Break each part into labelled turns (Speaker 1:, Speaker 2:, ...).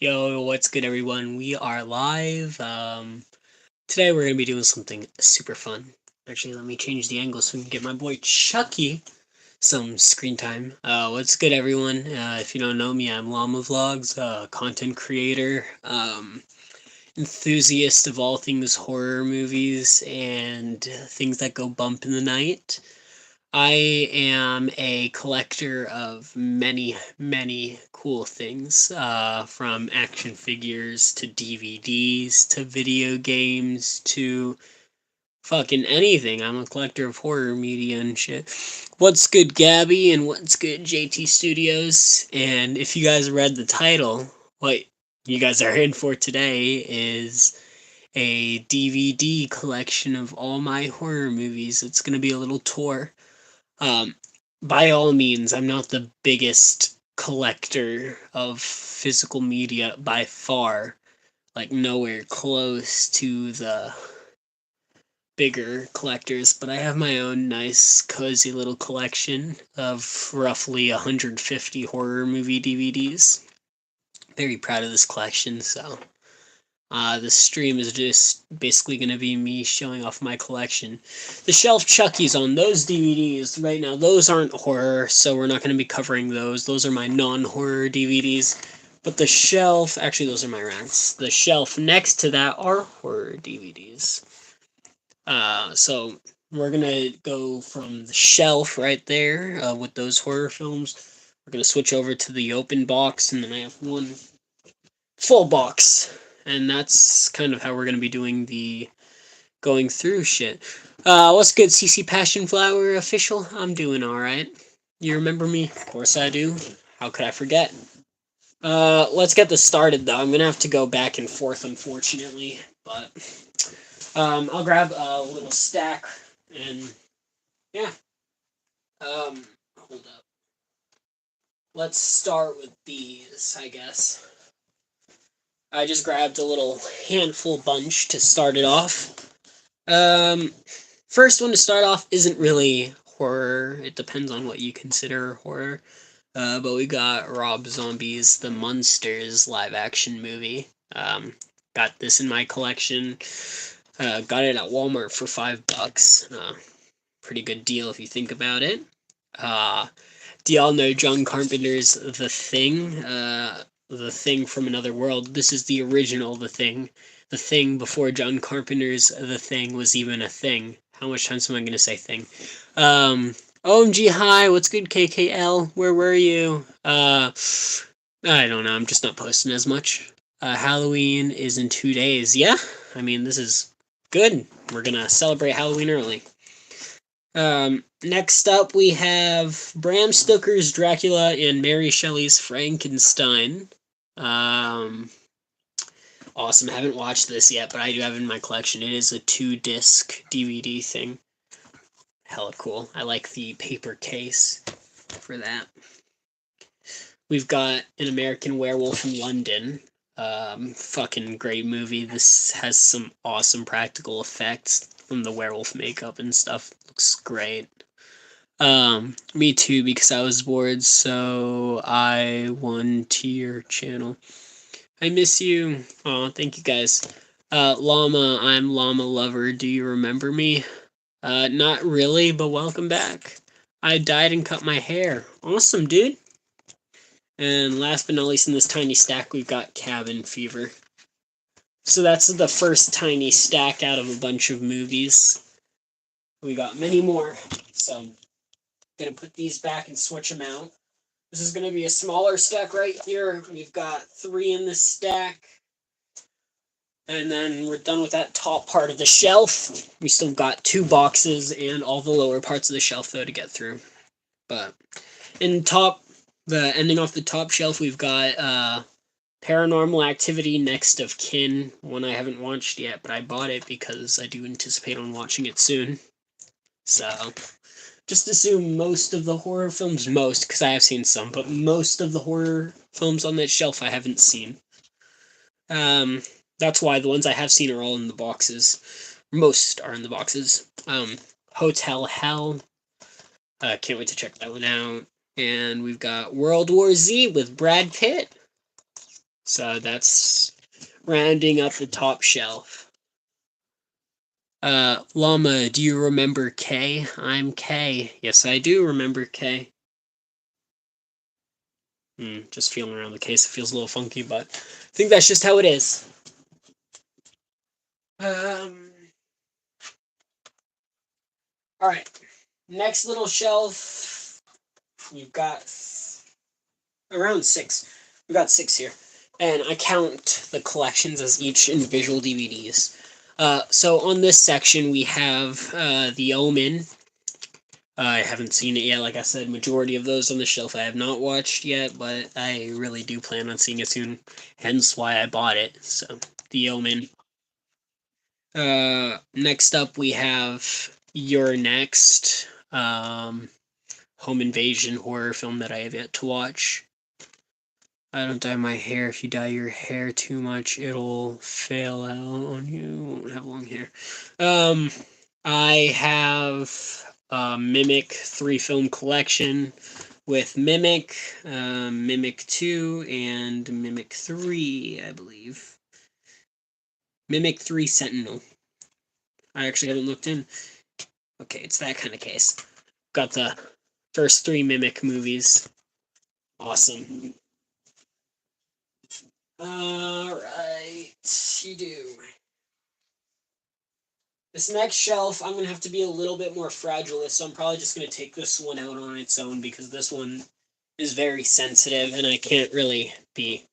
Speaker 1: Yo, what's good, everyone? We are live. Today we're gonna be doing something super fun. Actually, let me change the angle so we can get my boy Chucky some screen time. What's good, everyone? If you don't know me, I'm Llama Vlogs, content creator, enthusiast of all things horror movies and things that go bump in the night. I am a collector of many, many cool things, from action figures to DVDs to video games to fucking anything. I'm a collector of horror media and shit. What's good, Gabby, and what's good, JT Studios? And if you guys read the title, what you guys are in for today is a DVD collection of all my horror movies. It's going to be a little tour. um, by all means, I'm not the biggest collector of physical media by far, like nowhere close to the bigger collectors, but I have my own nice, cozy little collection of roughly 150 horror movie DVDs. Very proud of this collection, so this stream is just basically going to be me showing off my collection. The Shelf Chucky's on those DVDs right now. Those aren't horror, so we're not going to be covering those. Those are my non-horror DVDs. But the shelf, actually, those are my racks. The shelf next to that are horror DVDs. So we're going to go from the shelf right there with those horror films. We're going to switch over to the open box, and then I have one full box, and that's kind of how we're going to be doing the going through shit. What's good, CC Passion Flower official? I'm doing all right. You remember me? Of course I do. How could I forget? Let's get this started though. I'm gonna have to go back and forth, unfortunately, but I'll grab a little stack and yeah. Hold up. Let's start with these, I guess. I just grabbed a little handful bunch to start it off. First one to start off isn't really horror. It depends on what you consider horror. But we got Rob Zombie's The Munsters live action movie. Got this in my collection. Got it at Walmart for $5. Pretty good deal if you think about it. Do y'all know John Carpenter's The Thing? The Thing from Another World. This is the original The Thing. The Thing before John Carpenter's The Thing was even a thing. How much time am I going to say thing? OMG, hi, what's good, KKL? Where were you? I don't know, I'm just not posting as much. Halloween is in 2 days. Yeah, I mean, this is good. We're going to celebrate Halloween early. Next up, we have Bram Stoker's Dracula and Mary Shelley's Frankenstein. Awesome. I haven't watched this yet, but I do have it in my collection. It is a 2-disc DVD thing. Hella cool. I like the paper case for that. We've got An American Werewolf in London. Fucking great movie. This has some awesome practical effects from the werewolf makeup and stuff. Looks great. Me too, because I was bored, so I went to your channel. I miss you. Oh, thank you guys. Llama, I'm Llama Lover. Do you remember me? Not really, but welcome back. I dyed and cut my hair. Awesome, dude. And last but not least in this tiny stack, we've got Cabin Fever. So that's the first tiny stack out of a bunch of movies. We got many more, so I'm gonna put these back and switch them out. This is gonna be a smaller stack right here. We've got 3 in this stack. And then we're done with that top part of the shelf. We still got 2 boxes and all the lower parts of the shelf though to get through. But ending off the top shelf, we've got Paranormal Activity Next of Kin, one I haven't watched yet, but I bought it because I do anticipate on watching it soon. So, just assume most of the horror films, because I have seen some, but most of the horror films on that shelf I haven't seen. That's why the ones I have seen are all in the boxes. Most are in the boxes. Hotel Hell. Can't wait to check that one out. And we've got World War Z with Brad Pitt. So that's rounding up the top shelf. Llama, do you remember K? I'm K. Yes, I do remember K. Just feeling around the case, it feels a little funky, but I think that's just how it is. Um. All right. Next little shelf. You've got around 6. We've got 6 here, and I count the collections as each individual DVDs. So on this section we have The Omen. I haven't seen it yet. Like I said, majority of those on the shelf I have not watched yet, but I really do plan on seeing it soon. Hence why I bought it. So, The Omen. Next up we have You're Next. Home invasion horror film that I have yet to watch. I don't dye my hair. If you dye your hair too much, it'll fail out on you. You won't have long hair. I have a Mimic 3-film collection with Mimic, Mimic 2, and Mimic 3, I believe. Mimic 3 Sentinel. I actually haven't looked in. Okay, it's that kind of case. Got the first 3 Mimic movies. Awesome. Alright, you do. This next shelf, I'm going to have to be a little bit more fragile, so I'm probably just going to take this one out on its own because this one is very sensitive and I can't really be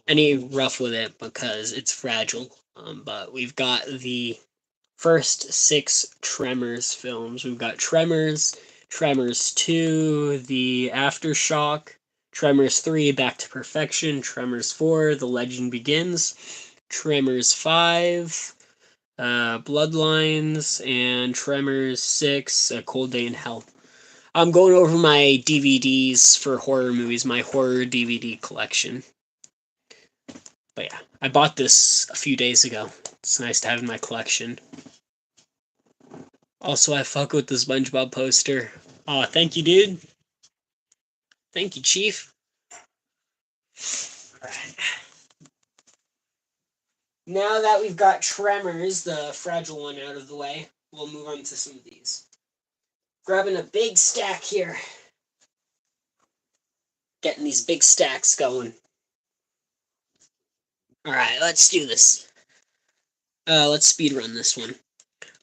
Speaker 1: any rough with it because it's fragile. But we've got the first 6 Tremors films. We've got Tremors, Tremors 2, The Aftershock, Tremors 3, Back to Perfection, Tremors 4, The Legend Begins, Tremors 5, Bloodlines, and Tremors 6, A Cold Day in Hell. I'm going over my DVDs for horror movies, my horror DVD collection. But yeah, I bought this a few days ago. It's nice to have in my collection. Also, I fuck with the SpongeBob poster. Aw, thank you, dude. Thank you, Chief. Alright. Now that we've got Tremors, the fragile one, out of the way, we'll move on to some of these. Grabbing a big stack here. Getting these big stacks going. Alright, let's do this. Let's speed run this one.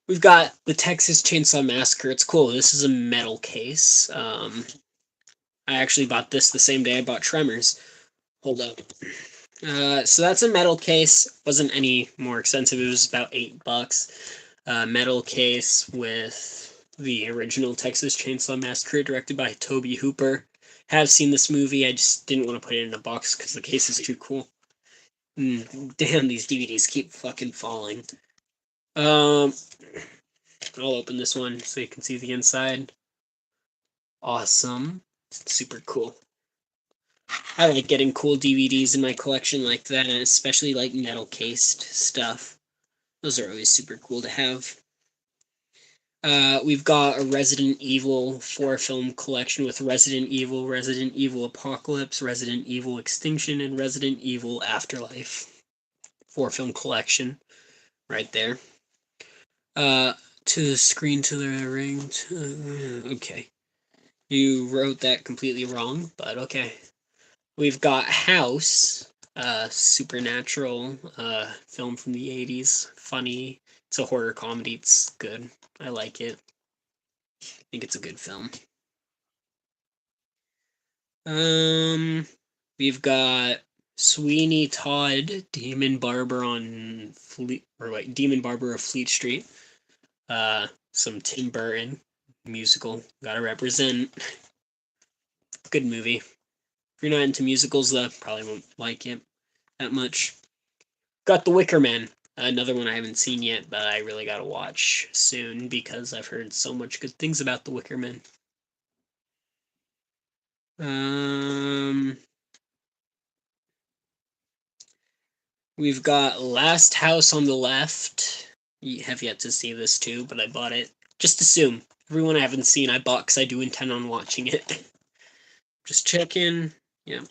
Speaker 1: We've got the Texas Chainsaw Massacre. It's cool. This is a metal case. I actually bought this the same day I bought Tremors. Hold up. So that's a metal case. Wasn't any more expensive. It was about $8. Metal case with the original Texas Chainsaw Massacre, directed by Tobe Hooper. Have seen this movie. I just didn't want to put it in a box because the case is too cool. Damn, these DVDs keep fucking falling. I'll open this one so you can see the inside. Awesome. Super cool. I like getting cool DVDs in my collection like that, especially like metal cased stuff. Those are always super cool to have. We've got a Resident Evil 4-film collection with Resident Evil Apocalypse, Resident Evil Extinction, and Resident Evil Afterlife. 4-film collection right there. To the screen, to the ring. Okay. You wrote that completely wrong, but okay. We've got House, supernatural film from the 80s. Funny. It's a horror comedy. It's good. I like it. I think it's a good film. We've got Sweeney Todd, Demon Barber of Fleet Street. Some Tim Burton musical. Gotta represent. Good movie. If you're not into musicals, though, probably won't like it that much. Got The Wicker Man. Another one I haven't seen yet, but I really gotta watch soon because I've heard so much good things about The Wicker Man. We've got Last House on the Left. You have yet to see this too, but I bought it. Just assume. Everyone I haven't seen, I bought because I do intend on watching it. Just checking. Yeah.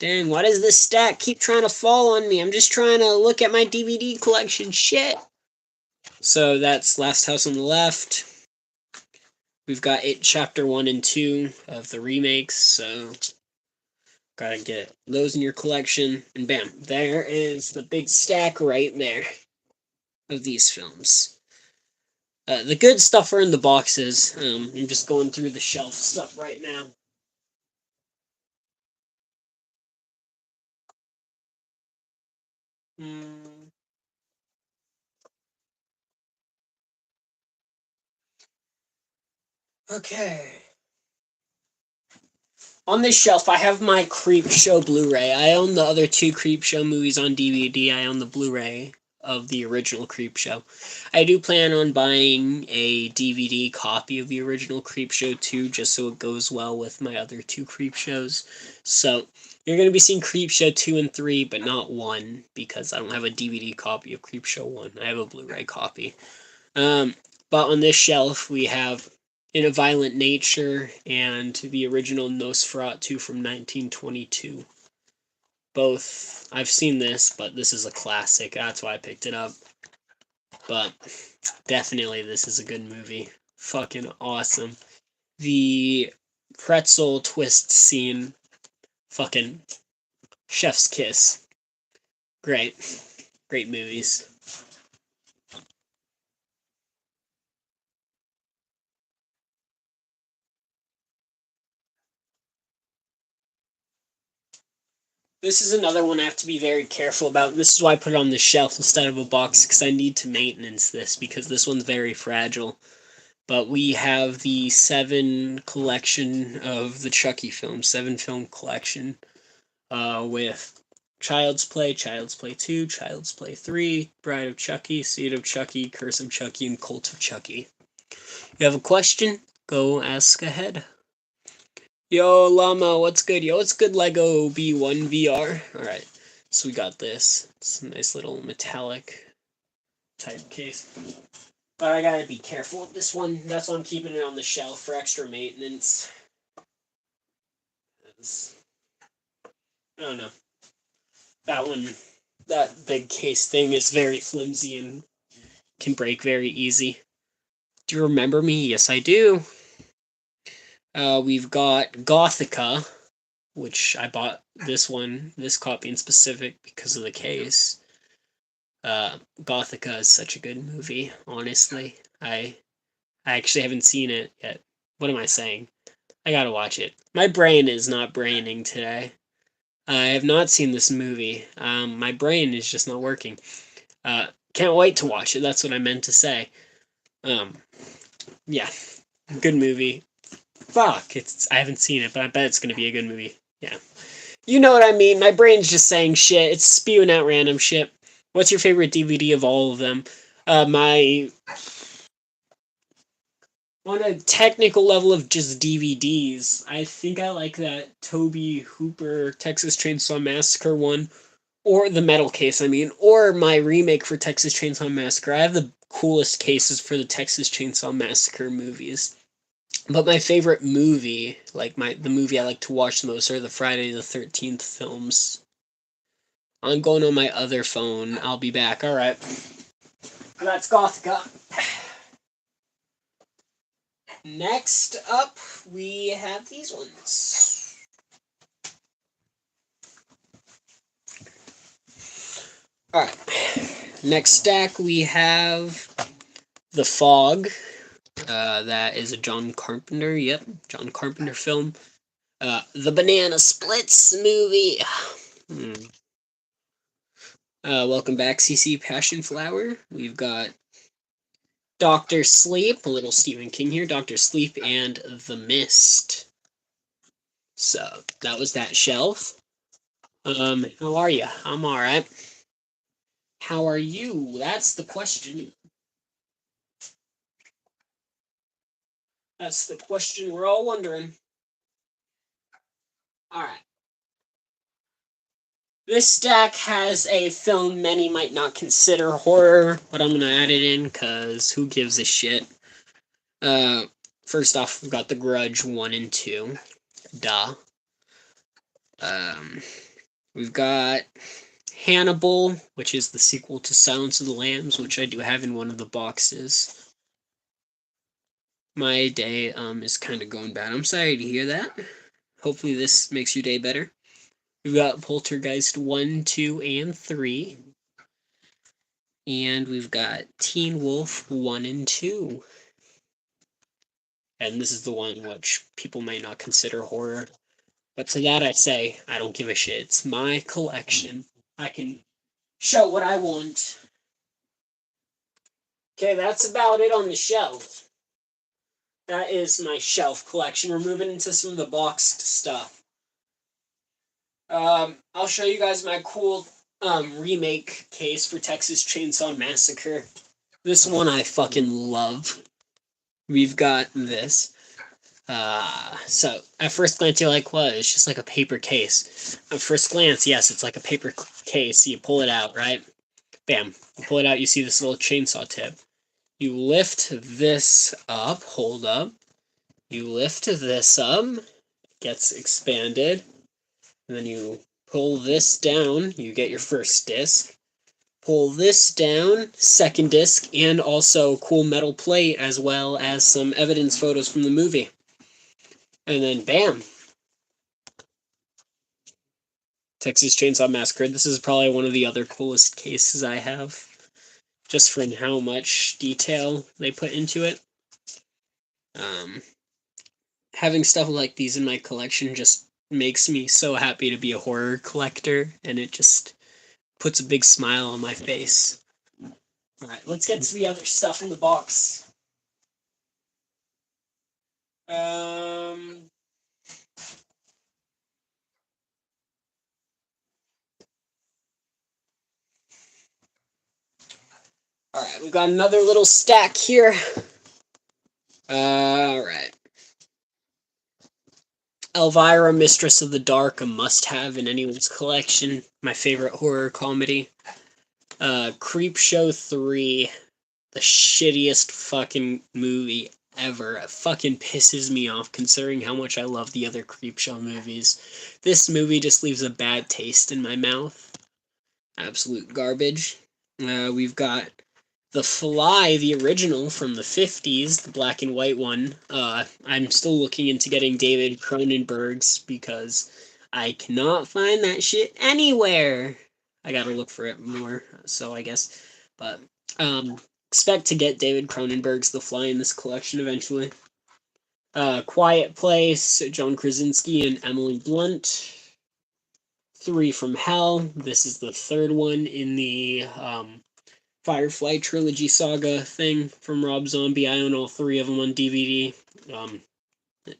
Speaker 1: Dang, why does this stack keep trying to fall on me? I'm just trying to look at my DVD collection. Shit. So that's Last House on the Left. We've got It Chapter 1 and 2 of the remakes, so gotta get those in your collection. And bam, there is the big stack right there of these films. The good stuff are in the boxes. I'm just going through the shelf stuff right now. Okay. On this shelf, I have my Creepshow Blu-ray. I own the other two Creepshow movies on DVD. I own the Blu-ray of the original Creepshow. I do plan on buying a DVD copy of the original Creepshow 2, just so it goes well with my other two Creepshows. So, you're going to be seeing Creepshow 2 and 3, but not 1, because I don't have a DVD copy of Creepshow 1. I have a Blu-ray copy. But on this shelf, we have In a Violent Nature and the original Nosferatu from 1922. Both, I've seen this, but this is a classic. That's why I picked it up. But definitely this is a good movie. Fucking awesome. The pretzel twist scene, fucking chef's kiss. Great. Great movies. This is another one I have to be very careful about. This is why I put it on the shelf instead of a box, because I need to maintenance this, because this one's very fragile. But we have the 7 collection of the Chucky films, 7 film collection, with Child's Play 2, Child's Play 3, Bride of Chucky, Seed of Chucky, Curse of Chucky, and Cult of Chucky. You have a question? Go ask ahead. Yo, Llama, what's good? Yo, what's good, Lego B1 VR? Alright, so we got this. It's a nice little metallic type case. But I gotta be careful with this one. That's why I'm keeping it on the shelf for extra maintenance. I don't know. That one, that big case thing is very flimsy and can break very easy. Do you remember me? Yes, I do. We've got Gothica, which I bought this copy in specific because of the case. Gothica is such a good movie, honestly. I actually haven't seen it yet. What am I saying? I gotta watch it. My brain is not braining today. I have not seen this movie. My brain is just not working. Can't wait to watch it. That's what I meant to say. Yeah, good movie. Fuck, I haven't seen it, but I bet it's gonna be a good movie. Yeah. You know what I mean. My brain's just saying shit. It's spewing out random shit. What's your favorite DVD of all of them? My on a technical level of just DVDs, I think I like that Toby Hooper Texas Chainsaw Massacre one, or the metal case, I mean, or my remake for Texas Chainsaw Massacre. I have the coolest cases for the Texas Chainsaw Massacre movies. But my favorite movie, like the movie I like to watch the most, are the Friday the 13th films. I'm going on my other phone. I'll be back. Alright. That's Gothica. Next up, we have these ones. Alright. Next stack, we have The Fog. That is a John Carpenter. Yep, John Carpenter film. The Banana Splits movie. Welcome back, CC Passion Flower. We've got Doctor Sleep, a little Stephen King here. Doctor Sleep and The Mist. So that was that shelf. How are you? I'm all right. How are you? That's the question. That's the question we're all wondering. All right. This stack has a film many might not consider horror, but I'm gonna add it in because who gives a shit? First off, we've got The Grudge 1 and 2. Duh. We've got Hannibal, which is the sequel to Silence of the Lambs, which I do have in one of the boxes. My day is kind of going bad. I'm sorry to hear that. Hopefully this makes your day better. We've got Poltergeist 1, 2, and 3. And we've got Teen Wolf 1 and 2. And this is the one which people might not consider horror. But to that I say, I don't give a shit. It's my collection. I can show what I want. Okay, that's about it on the shelf. That is my shelf collection. We're moving into some of the boxed stuff. I'll show you guys my cool remake case for Texas Chainsaw Massacre. This one I fucking love. We've got this. So at first glance you're like, what? It's just like a paper case. At first glance, yes, it's like a paper case. You pull it out, right? Bam. You pull it out, you see this little chainsaw tip. You lift this up, hold up. You lift this up, it gets expanded. And then you pull this down, you get your first disc. Pull this down, second disc, and also cool metal plate as well as some evidence photos from the movie. And then bam. Texas Chainsaw Massacre. This is probably one of the other coolest cases I have. Just from how much detail they put into it. Having stuff like these in my collection just makes me so happy to be a horror collector, and it just puts a big smile on my face. Alright, let's get to the other stuff in the box. Alright, we've got another little stack here. Alright. Elvira, Mistress of the Dark, a must-have in anyone's collection. My favorite horror comedy. Creepshow 3, the shittiest fucking movie ever. It fucking pisses me off considering how much I love the other Creepshow movies. This movie just leaves a bad taste in my mouth. Absolute garbage. We've got The Fly, the original from the 50s, the black and white one. I'm still looking into getting David Cronenberg's because I cannot find that shit anywhere. I gotta look for it more, so I guess. But, expect to get David Cronenberg's The Fly in this collection eventually. Quiet Place, John Krasinski and Emily Blunt. 3 from Hell. This is the third one in the, Firefly trilogy saga thing from Rob Zombie. I own all 3 of them on DVD.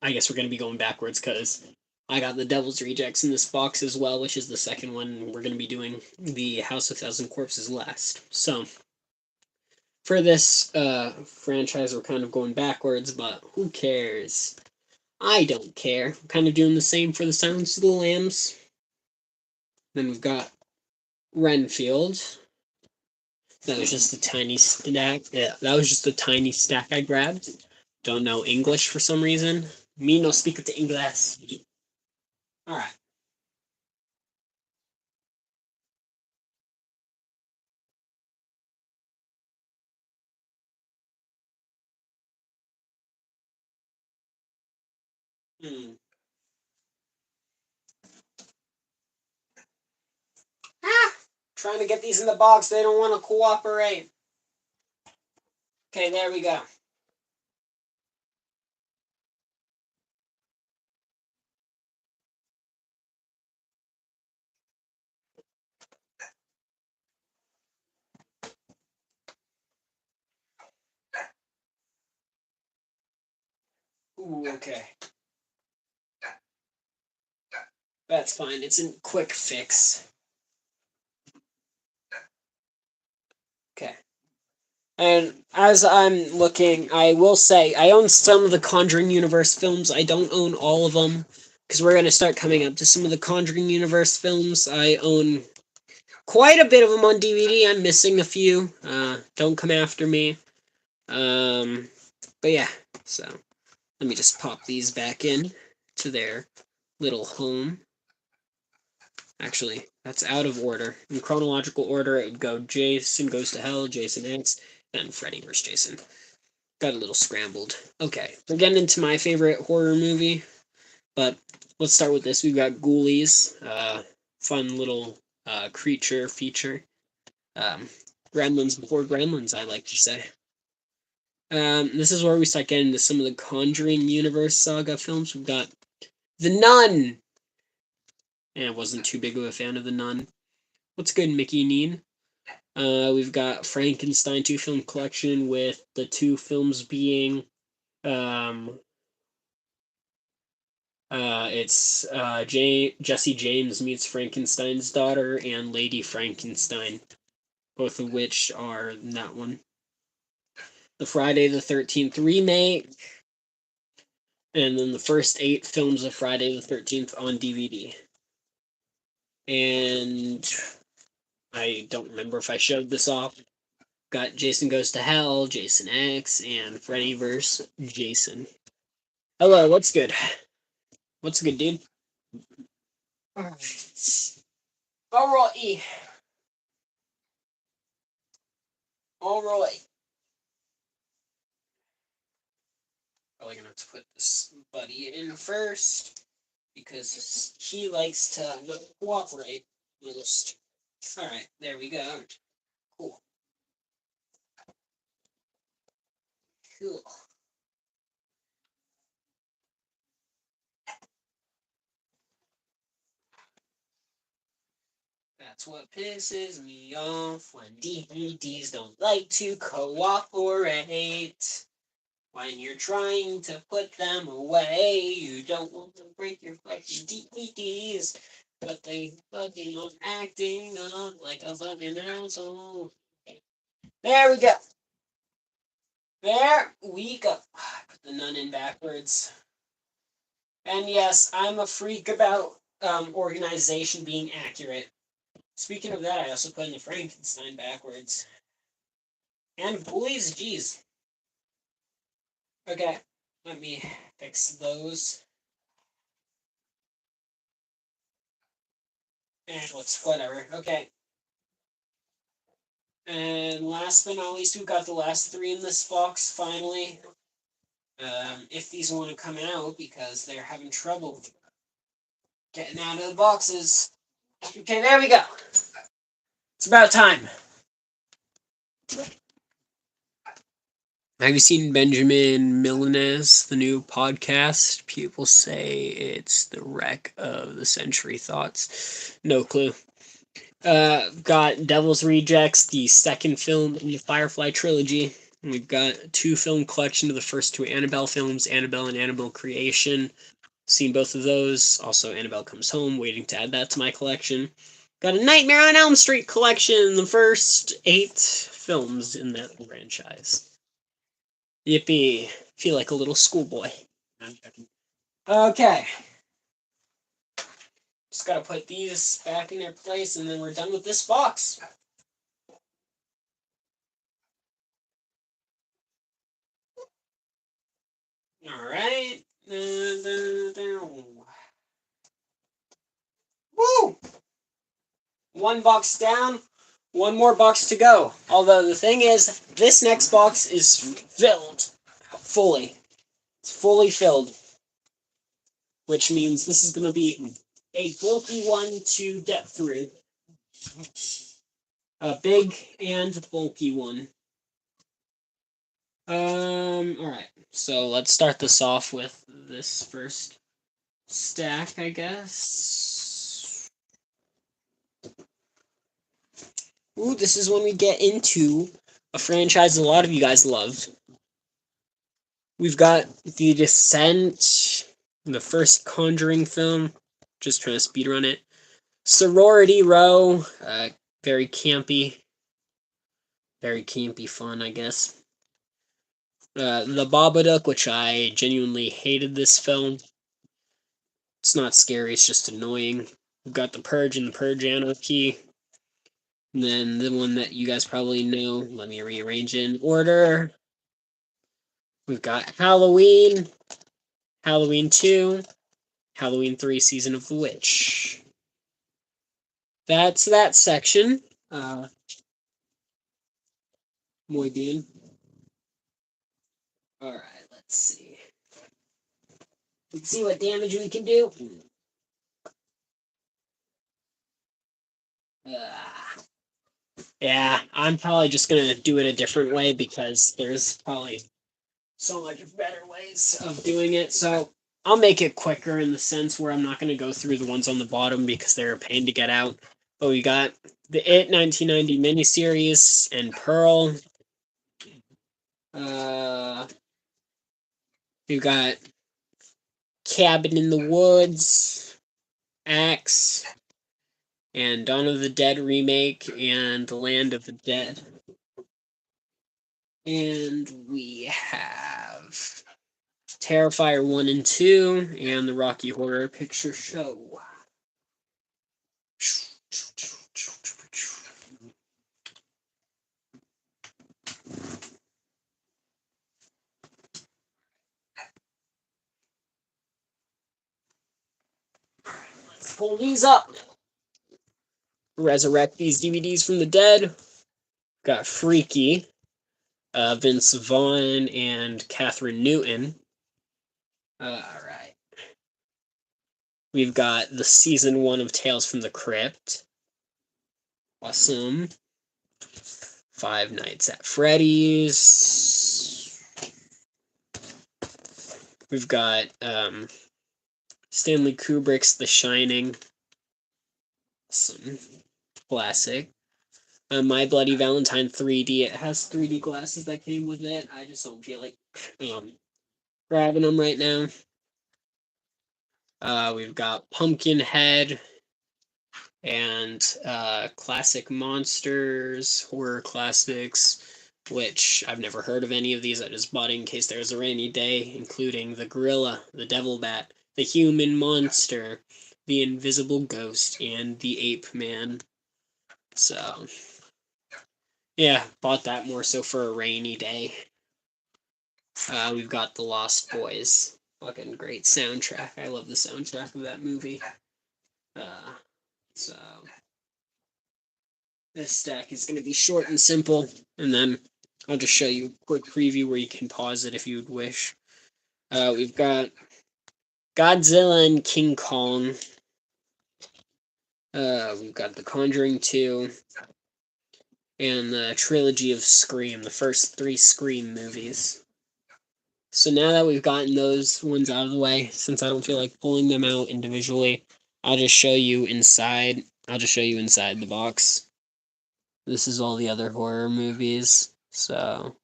Speaker 1: I guess we're going to be going backwards because I got the Devil's Rejects in this box as well, which is the second one. We're going to be doing the House of Thousand Corpses last. So, for this franchise, we're kind of going backwards, but who cares? I don't care. I'm kind of doing the same for the Silence of the Lambs. Then we've got Renfield. That was just a tiny stack. Yeah, that was just a tiny stack I grabbed. Don't know English for some reason. Me no speak the English. All right. Hmm. Ah! Trying to get these in the box. They don't want to cooperate. Okay, there we go. Ooh, okay. That's fine. It's a quick fix. Okay. And as I'm looking, I will say I own some of the Conjuring Universe films. I don't own all of them because we're going to start coming up to some of the Conjuring Universe films. I own quite a bit of them on DVD. I'm missing a few. Don't come after me. But yeah, so let me just pop these back in to their little home. Actually, that's out of order. In chronological order, it would go Jason Goes to Hell, Jason X, then Freddy vs. Jason. Got a little scrambled. Okay, we're getting into my favorite horror movie, but let's start with this. We've got Ghoulies, fun little creature feature. Um, Gremlins before Gremlins, I like to say. This is where we start getting into some of the Conjuring universe saga films. We've got The Nun. And I wasn't too big of a fan of The Nun. What's good, Mickey Neen? We've got Frankenstein two film collection with the two films being um, it's Jesse James meets Frankenstein's daughter and Lady Frankenstein, both of which are in that one. The Friday the 13th remake, and then the first 8 films of Friday the 13th on DVD. And I don't remember if I showed this off. Got Jason Goes to Hell, Jason X, and Freddy vs. Jason. Hello, what's good? What's good, dude? Alright. Alright. Alright. Probably gonna have to put this buddy in first because he likes to cooperate most. Alright, there we go. Cool. Cool. That's what pisses me off when DVDs don't like to cooperate. When you're trying to put them away, you don't want to break your fucking DVDs, but they fucking are acting up like a fucking asshole. There we go. There we go. Put the nun in backwards. And yes, I'm a freak about organization being accurate. Speaking of that, I also put in the Frankenstein backwards. And Ghoulies, geez. Okay, let me fix those. And whatever. Okay. And last but not least, we've got the last 3 in this box finally. If these want to come out because they're having trouble getting out of the boxes. Okay, there we go. It's about time. Have you seen Benjamin Milanez, the new podcast? People say it's the wreck of the century thoughts. No clue. Got Devil's Rejects, the second film in the Firefly trilogy. We've got a 2-film collection of the first 2 Annabelle films, Annabelle and Annabelle Creation. Seen both of those. Also, Annabelle Comes Home, waiting to add that to my collection. Got a Nightmare on Elm Street collection, the first 8 films in that franchise. Yippee. Feel like a little schoolboy. Okay. Just gotta put these back in their place and then we're done with this box. Alright. Woo! 1 box down, 1 more box to go. Although the thing is, this next box is filled fully. It's fully filled. Which means this is going to be a bulky one to get through. A big and bulky one. Alright. So let's start this off with this first stack, I guess. Ooh, this is when we get into a franchise a lot of you guys love. We've got The Descent, the first Conjuring film. Just trying to speedrun it. Sorority Row, very campy fun, I guess. The Babadook, which I genuinely hated this film. It's not scary, it's just annoying. We've got The Purge and The Purge Anarchy. And then the one that you guys probably know, let me rearrange in order. We've got Halloween, Halloween 2, Halloween 3, Season of the Witch. that's that section. Muy bien. All right, let's see. Let's see what damage we can do. Uh, yeah, I'm probably just gonna do it a different way because there's probably so much better ways of doing it. So I'll make it quicker in the sense where I'm not gonna go through the ones on the bottom because they're a pain to get out. But we got the It 1990 miniseries and Pearl. Uh, we've got Cabin in the Woods, Axe, and Dawn of the Dead remake, and The Land of the Dead. And we have Terrifier 1 and 2, and the Rocky Horror Picture Show. Let's pull these up. Resurrect these DVDs from the dead. Got Freaky, Vince Vaughn and Catherine Newton. Alright. We've got the season 1 of Tales from the Crypt. Awesome. Five Nights at Freddy's. We've got Stanley Kubrick's The Shining. Awesome. Classic. My Bloody Valentine 3D. It has 3D glasses that came with it. I just don't feel like grabbing them right now. We've got Pumpkinhead and classic monsters, horror classics, which I've never heard of any of these. I just bought in case there's a rainy day, including the gorilla, the devil bat, the human monster, the invisible ghost, and the ape man. So, yeah, bought that more so for a rainy day. We've got The Lost Boys. Fucking great soundtrack. I love the soundtrack of that movie. So this stack is going to be short and simple, and then I'll just show you a quick preview where you can pause it if you'd wish. We've got Godzilla and King Kong. We've got The Conjuring 2 and the trilogy of Scream, the first 3 Scream movies. So now that we've gotten those ones out of the way, since I don't feel like pulling them out individually, I'll just show you inside. I'll just show you inside the box. This is all the other horror movies. So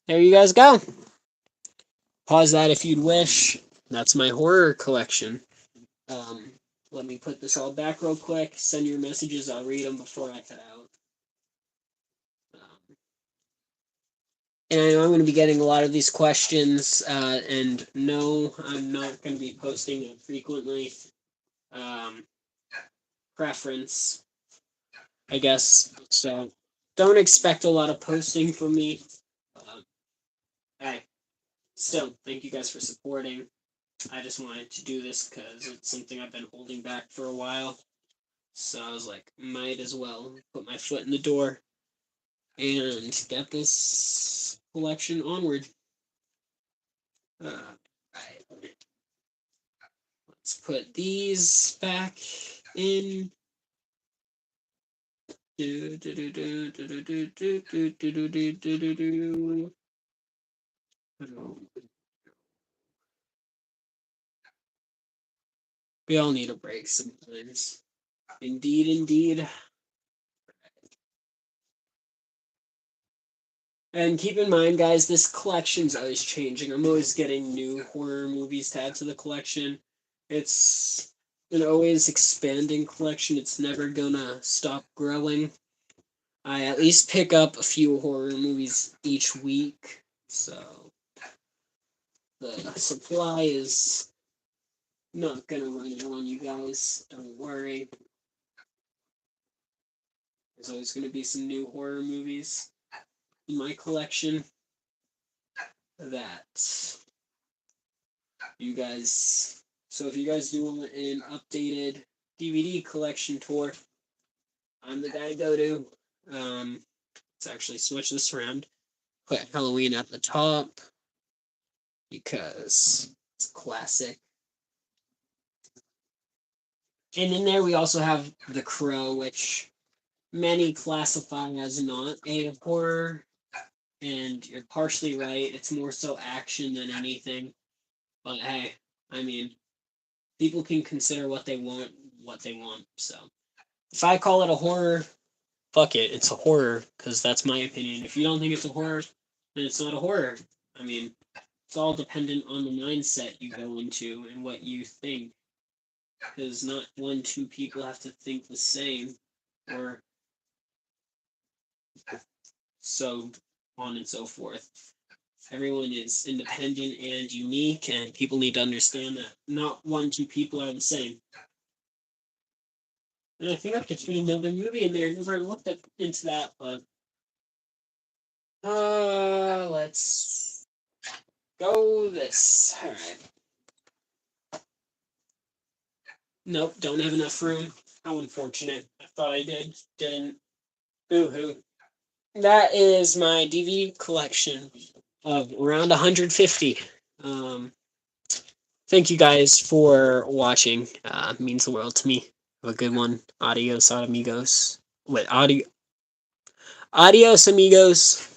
Speaker 1: there you guys go. Pause that if you'd wish. That's my horror collection. Let me put this all back real quick. Send your messages. I'll read them before I cut out. And I know I'm going to be getting a lot of these questions. And no, I'm not going to be posting it frequently. Preference, I guess. So don't expect a lot of posting from me. Hey, still, thank you guys for supporting. I just wanted to do this because it's something I've been holding back for a while. So I was like, might as well put my foot in the door and get this collection onward. Right. Let's put these back in. We all need a break sometimes. Indeed, indeed. And keep in mind, guys, this collection's always changing. I'm always getting new horror movies to add to the collection. It's an always expanding collection. It's never gonna stop growing. I at least pick up a few horror movies each week, so the supply is not gonna run out on you guys. Don't worry. There's always gonna be some new horror movies in my collection that you guys. So if you guys do want an updated DVD collection tour, I'm the guy to go to. Let's actually switch this around. Put Halloween at the top because it's a classic. And in there we also have The Crow, which many classify as not a horror. And you're partially right. It's more so action than anything. But hey, I mean, people can consider what they want. So if I call it a horror, fuck it, it's a horror because that's my opinion. If you don't think it's a horror, then it's not a horror. I mean, it's all dependent on the mindset you go into and what you think. Because not one, two people have to think the same, or so on and so forth. Everyone is independent and unique, and people need to understand that not one, two people are the same. And I think I could fit another movie in there. Never looked into that, but let's go this. All right. Nope, don't have enough room. How unfortunate. I thought I did. Didn't. Boo-hoo. That is my DVD collection of around 150. Thank you guys for watching. Means the world to me. Have a good one. Adios, amigos. Wait, adios, amigos.